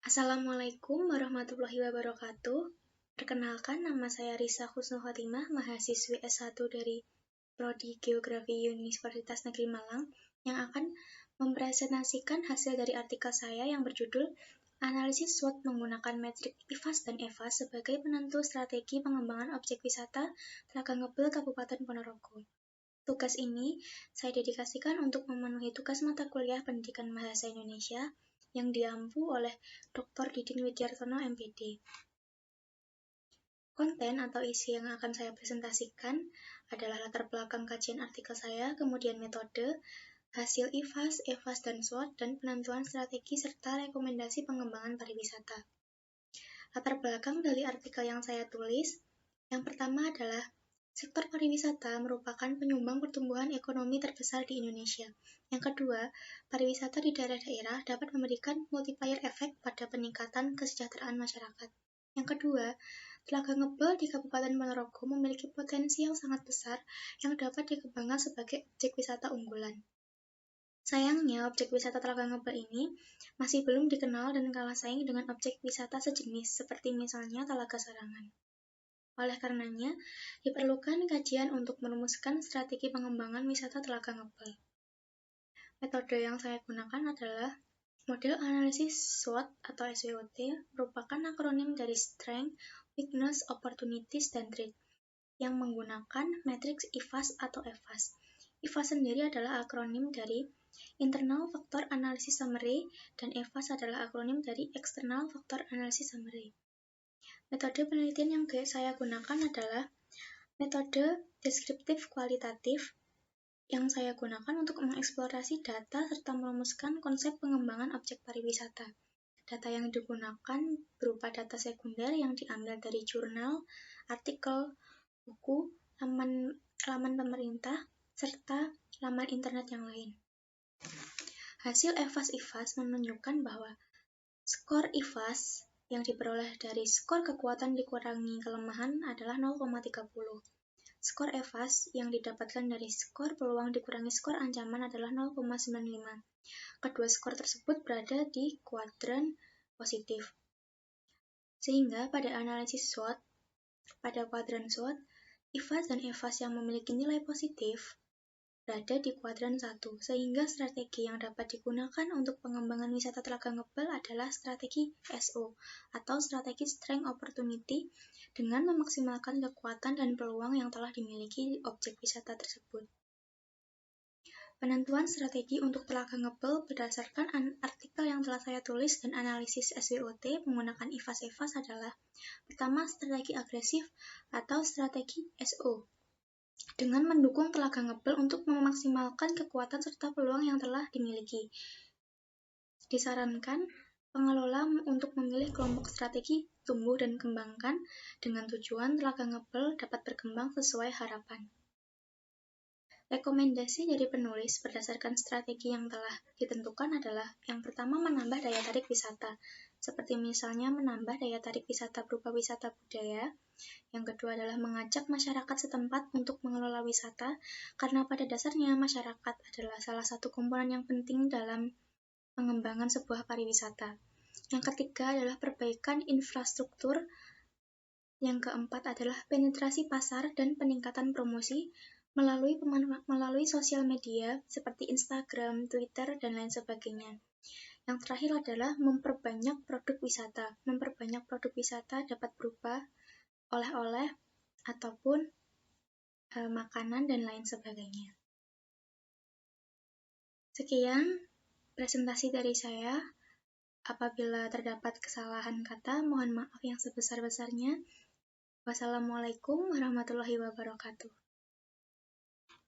Assalamualaikum warahmatullahi wabarakatuh. Perkenalkan, nama saya Risa Husnul Khotimah, mahasiswi S1 dari Prodi Geografi Universitas Negeri Malang, yang akan mempresentasikan hasil dari artikel saya yang berjudul Analisis SWOT menggunakan metrik IFAS dan EFAS sebagai penentu strategi pengembangan objek wisata Telaga Ngebel Kabupaten Ponorogo. Tugas ini saya dedikasikan untuk memenuhi tugas mata kuliah Pendidikan Bahasa Indonesia yang diampu oleh Dr. Didin Widyartono, MPD. Konten atau isi yang akan saya presentasikan adalah latar belakang kajian artikel saya, kemudian metode, hasil IFAS, EFAS, dan SWOT, dan penentuan strategi serta rekomendasi pengembangan pariwisata. Latar belakang dari artikel yang saya tulis, yang pertama adalah sektor pariwisata merupakan penyumbang pertumbuhan ekonomi terbesar di Indonesia. Yang kedua, pariwisata di daerah-daerah dapat memberikan multiplier efek pada peningkatan kesejahteraan masyarakat. Yang kedua, Telaga Ngebel di Kabupaten Ponorogo memiliki potensi yang sangat besar yang dapat dikembangkan sebagai objek wisata unggulan. Sayangnya, objek wisata Telaga Ngebel ini masih belum dikenal dan kalah saing dengan objek wisata sejenis, seperti misalnya Talaga Sarangan. Oleh karenanya, diperlukan kajian untuk merumuskan strategi pengembangan wisata Telaga Ngebel. Metode yang saya gunakan adalah model analisis SWOT atau SWOT, merupakan akronim dari Strength, Weakness, Opportunities, dan Threat, yang menggunakan matriks IFAS atau EFAS. IFAS sendiri adalah akronim dari Internal Factor Analysis Summary, dan EFAS adalah akronim dari External Factor Analysis Summary. Metode penelitian yang saya gunakan adalah metode deskriptif kualitatif yang saya gunakan untuk mengeksplorasi data serta merumuskan konsep pengembangan objek pariwisata. Data yang digunakan berupa data sekunder yang diambil dari jurnal, artikel, buku, laman pemerintah, serta laman internet yang lain. Hasil EFAS-IFAS menunjukkan bahwa skor IFAS yang diperoleh dari skor kekuatan dikurangi kelemahan adalah 0,30. Skor EFAS yang didapatkan dari skor peluang dikurangi skor ancaman adalah 0,95. Kedua skor tersebut berada di kuadran positif. Sehingga pada analisis SWOT, pada kuadran SWOT, IFAS dan EFAS yang memiliki nilai positif berada di kuadran 1, sehingga strategi yang dapat digunakan untuk pengembangan wisata Telaga Ngebel adalah strategi SO, atau strategi Strength Opportunity, dengan memaksimalkan kekuatan dan peluang yang telah dimiliki objek wisata tersebut. Penentuan strategi untuk Telaga Ngebel berdasarkan artikel yang telah saya tulis dan analisis SWOT menggunakan IFAS-EFAS adalah: pertama, strategi agresif atau strategi SO, dengan mendukung Telaga Ngebel untuk memaksimalkan kekuatan serta peluang yang telah dimiliki. Disarankan pengelola untuk memilih kelompok strategi tumbuh dan kembangkan dengan tujuan Telaga Ngebel dapat berkembang sesuai harapan. Rekomendasi dari penulis berdasarkan strategi yang telah ditentukan adalah: yang pertama, menambah daya tarik wisata, seperti misalnya menambah daya tarik wisata berupa wisata budaya. Yang kedua adalah mengajak masyarakat setempat untuk mengelola wisata, karena pada dasarnya masyarakat adalah salah satu komponen yang penting dalam pengembangan sebuah pariwisata. Yang ketiga adalah perbaikan infrastruktur. Yang keempat adalah penetrasi pasar dan peningkatan promosi melalui sosial media seperti Instagram, Twitter, dan lain sebagainya. Yang terakhir adalah memperbanyak produk wisata. Memperbanyak produk wisata dapat berupa oleh-oleh ataupun makanan dan lain sebagainya. Sekian presentasi dari saya. Apabila terdapat kesalahan kata, mohon maaf yang sebesar-besarnya. Wassalamualaikum warahmatullahi wabarakatuh.